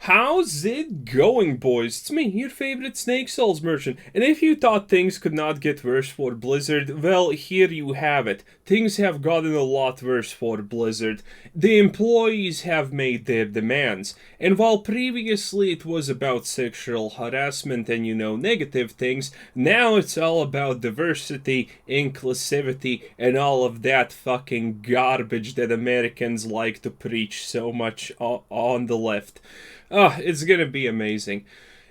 How's it going, boys? It's me, your favorite Snake Souls merchant. And if you thought things could not get worse for Blizzard, well, here you have it. Things have gotten a lot worse for Blizzard. The employees have made their demands. And while previously it was about sexual harassment and, negative things, now it's all about diversity, inclusivity, and all of that fucking garbage that Americans like to preach so much on the left. It's gonna be amazing.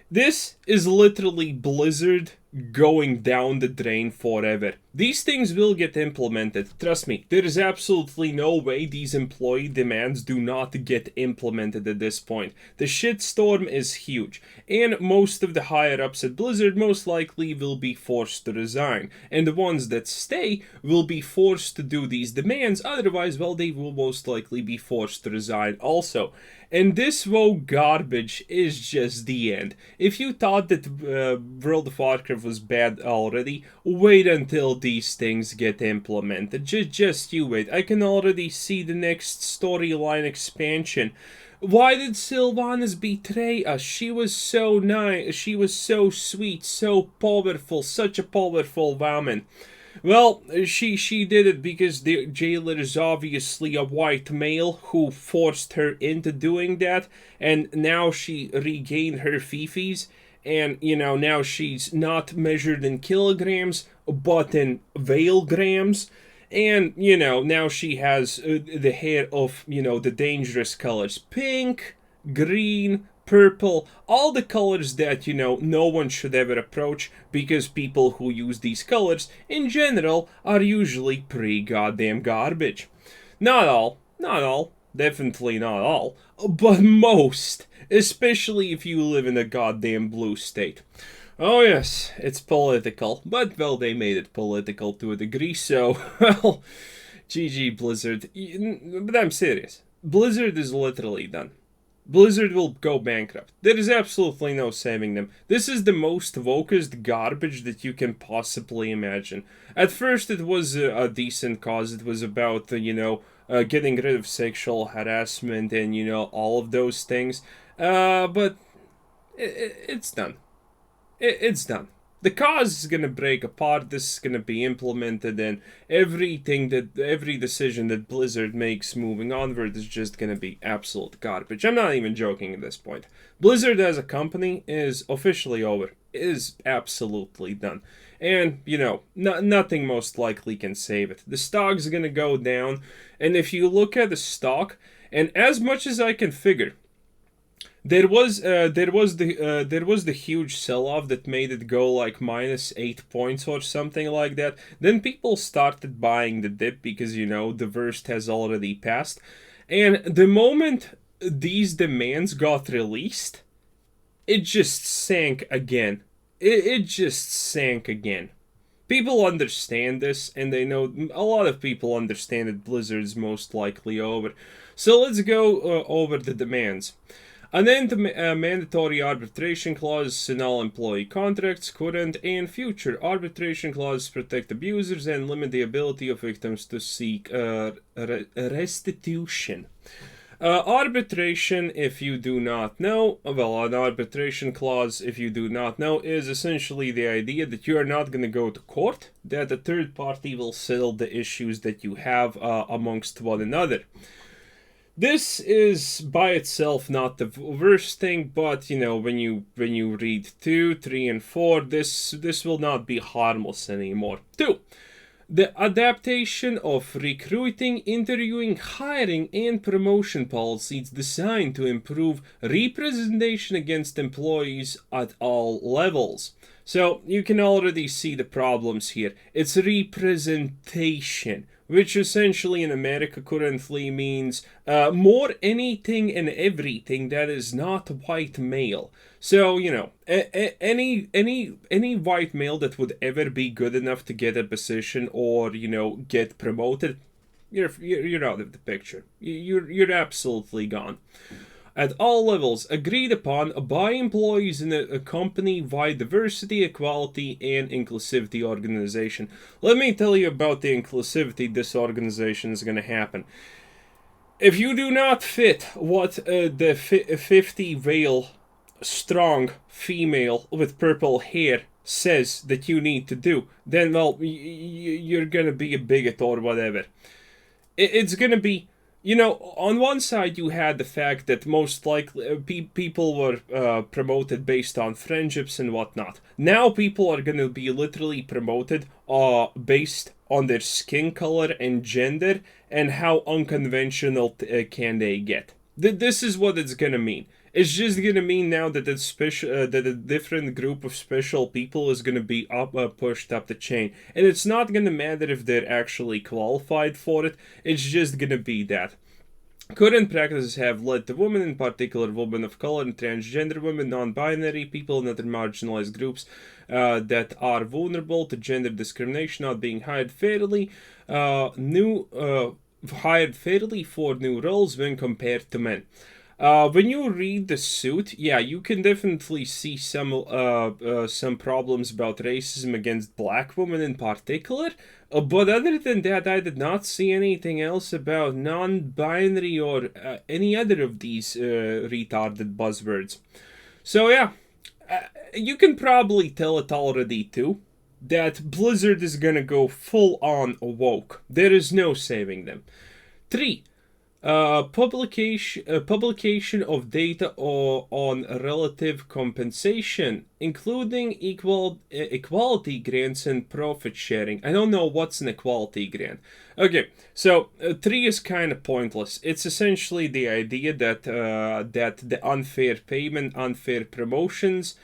This is literally Blizzard going down the drain forever. These things will get implemented. Trust me, there is absolutely no way these employee demands do not get implemented at this point. The shitstorm is huge, and most of the higher ups at Blizzard most likely will be forced to resign, and the ones that stay will be forced to do these demands, otherwise, well, they will most likely be forced to resign also. And this WoW garbage is just the end. If you thought that World of Warcraft was bad already, wait until these things get implemented. Just you wait. I can already see the next storyline expansion. Why did Sylvanas betray us? She was so nice, she was so sweet, so powerful, such a powerful woman. Well, she did it because the jailer is obviously a white male who forced her into doing that, and now she regained her fifis, and, now she's not measured in kilograms, but in veil grams, and, now she has the hair of, the dangerous colors. Pink, green, purple, all the colors that, no one should ever approach, because people who use these colors, in general, are usually pretty goddamn garbage. Not all, definitely not all, but most, especially if you live in a goddamn blue state. Oh yes, it's political, but, well, they made it political to a degree, so, well, GG Blizzard. But I'm serious. Blizzard is literally done. Blizzard will go bankrupt. There is absolutely no saving them. This is the most wokest garbage that you can possibly imagine. At first it was a decent cause. It was about, getting rid of sexual harassment and, all of those things. But it's done. It's done. The cause is gonna break apart. This is gonna be implemented, and every decision that Blizzard makes moving onward is just gonna be absolute garbage. I'm not even joking at this point. Blizzard as a company is officially over. It is absolutely done. And, nothing most likely can save it. The stock's gonna go down, and if you look at the stock, and as much as I can figure, there was the huge sell-off that made it go like -8 points or something like that. Then people started buying the dip because, the worst has already passed. And the moment these demands got released, it just sank again. It just sank again. People understand this, and they know, a lot of people understand that Blizzard's most likely over. So let's go over the demands. And then the mandatory arbitration clause in all employee contracts, current and future arbitration clauses protect abusers and limit the ability of victims to seek restitution. Arbitration, if you do not know, well, an arbitration clause, if you do not know, is essentially the idea that you are not going to go to court, that a third party will settle the issues that you have amongst one another. This is by itself not the worst thing, but when you read 2, 3, and 4, this will not be harmless anymore. 2. The adaptation of recruiting, interviewing, hiring, and promotion policies designed to improve representation against employees at all levels. So you can already see the problems here. It's representation, which essentially in America currently means more anything and everything that is not white male. So, any white male that would ever be good enough to get a position or, get promoted, you're out of the picture. You're absolutely gone. At all levels, agreed upon by employees in a company-wide diversity, equality, and inclusivity organization. Let me tell you about the inclusivity this organization is going to happen. If you do not fit what the 50 veil strong female with purple hair says that you need to do, then, well, you're gonna be a bigot or whatever. It's gonna be, on one side you had the fact that most likely people were promoted based on friendships and whatnot. Now people are gonna be literally promoted based on their skin color and gender and how unconventional can they get. This is what it's gonna mean. It's just gonna mean now that that a different group of special people is gonna be pushed up the chain, and it's not gonna matter if they're actually qualified for it. It's just gonna be that. Current practices have led to women, in particular women of color and transgender women, non-binary people, and other marginalized groups that are vulnerable to gender discrimination, not being hired fairly for new roles when compared to men. When you read the suit, yeah, you can definitely see some problems about racism against black women in particular. But other than that, I did not see anything else about non-binary or any other of these retarded buzzwords. So yeah, you can probably tell it already too, that Blizzard is gonna go full on woke. There is no saving them. 3. Publication of data on relative compensation, including equality grants and profit sharing. I don't know what's an equality grant. Okay, so 3 is kind of pointless. It's essentially the idea that the unfair payment, unfair promotions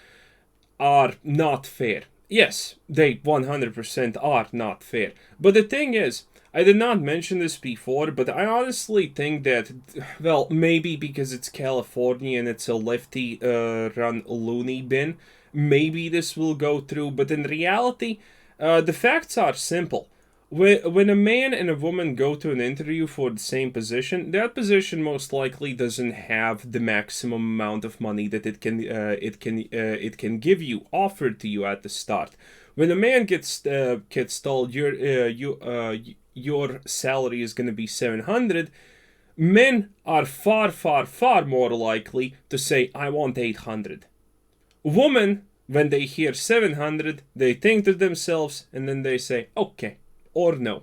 are not fair. Yes, they 100% are not fair. But the thing is, I did not mention this before, but I honestly think that, well, maybe because it's California and it's a lefty run loony bin, maybe this will go through, but in reality, the facts are simple. When a man and a woman go to an interview for the same position, that position most likely doesn't have the maximum amount of money that it can give you, offered to you at the start. When a man gets told your salary is going to be 700, men are far, far, far more likely to say, I want 800. Women, when they hear 700, they think to themselves and then they say, okay, or no.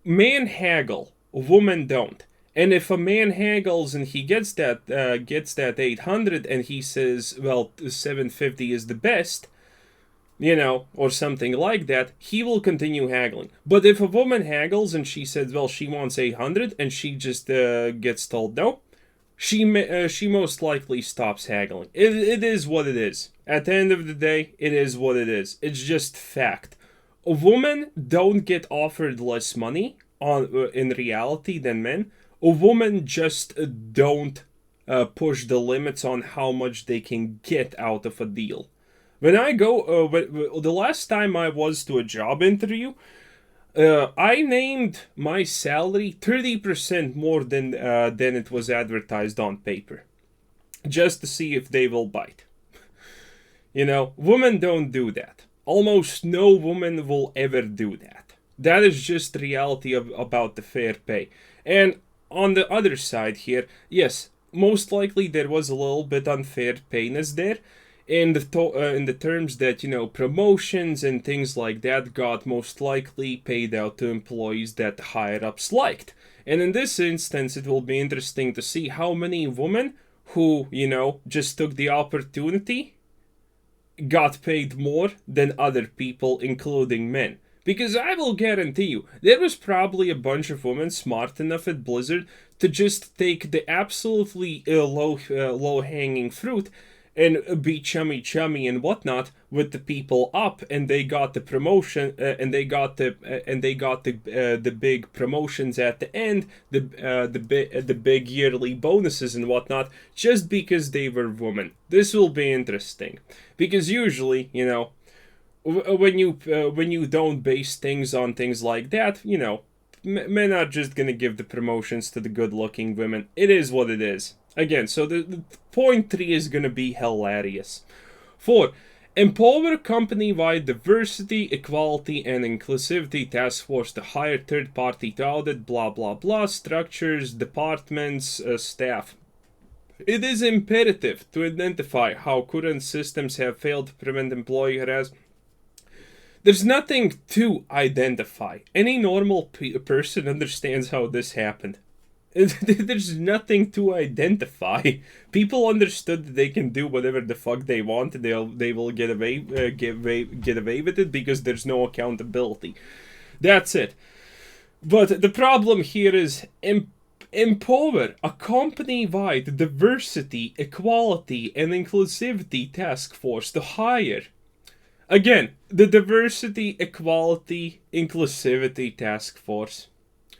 Men haggle, women don't. And if a man haggles and he gets that 800 and he says, well, 750 is the best, or something like that, he will continue haggling. But if a woman haggles and she says, well, she wants 800 and she just gets told no, she most likely stops haggling. It is what it is. At the end of the day, it is what it is. It's just fact. A woman don't get offered less money in reality than men. A woman just don't push the limits on how much they can get out of a deal. When I go, the last time I was to a job interview, I named my salary 30% more than it was advertised on paper, just to see if they will bite. Women don't do that. Almost no woman will ever do that. That is just reality about the fair pay. And on the other side here, yes, most likely there was a little bit unfair payness there, in the terms that promotions and things like that got most likely paid out to employees that the higher ups liked. And in this instance, it will be interesting to see how many women who just took the opportunity got paid more than other people, including men. Because I will guarantee you, there was probably a bunch of women smart enough at Blizzard to just take the absolutely low-hanging fruit and be chummy and whatnot with the people up, and they got the promotion, and they got the big promotions at the end, the big yearly bonuses and whatnot, just because they were women. This will be interesting, because usually, when you don't base things on things like that, men are just gonna give the promotions to the good-looking women. It is what it is. Again, so the point 3 is gonna be hilarious. 4. Empower company-wide diversity, equality, and inclusivity task force to hire third-party to audit, blah blah blah, structures, departments, staff. It is imperative to identify how current systems have failed to prevent employee harassment. There's nothing to identify. Any normal person understands how this happened. There's nothing to identify. People understood that they can do whatever the fuck they want. They will get away with it because there's no accountability. That's it. But the problem here is empower a company-wide diversity, equality, and inclusivity task force to hire. Again, the diversity, equality, inclusivity task force.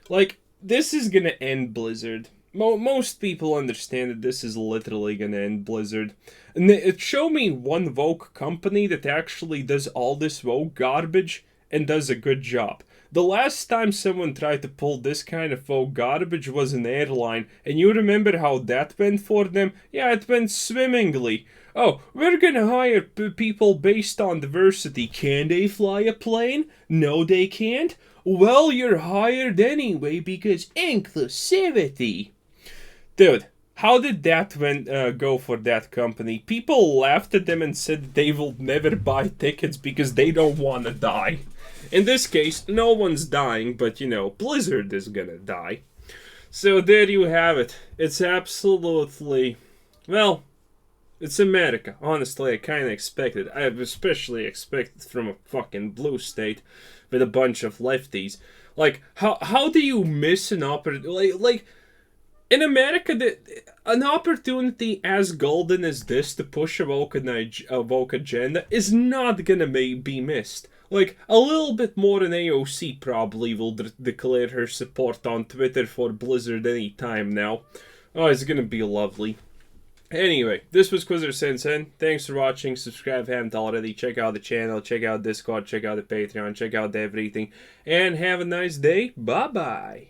Like, this is gonna end Blizzard. Most people understand that this is literally gonna end Blizzard. And show me one woke company that actually does all this woke garbage and does a good job. The last time someone tried to pull this kind of woke garbage was an airline, and you remember how that went for them? Yeah, it went swimmingly. Oh, we're gonna hire people based on diversity. Can they fly a plane? No, they can't. Well, you're hired anyway because inclusivity. Dude, how did that go for that company? People laughed at them and said they will never buy tickets because they don't want to die. In this case, no one's dying, but you know, Blizzard is gonna die. So there you have it. It's absolutely, well, it's America. Honestly, I kind of expected. I especially expected from a fucking blue state with a bunch of lefties. Like, how do you miss an opportunity? Like, in America, an opportunity as golden as this to push a woke agenda is not gonna be missed. Like, a little bit more than AOC probably will declare her support on Twitter for Blizzard any time now. Oh, it's gonna be lovely. Anyway, this was Quizzer Sensen. Thanks for watching. Subscribe if you haven't already. Check out the channel. Check out Discord. Check out the Patreon. Check out everything. And have a nice day. Bye-bye.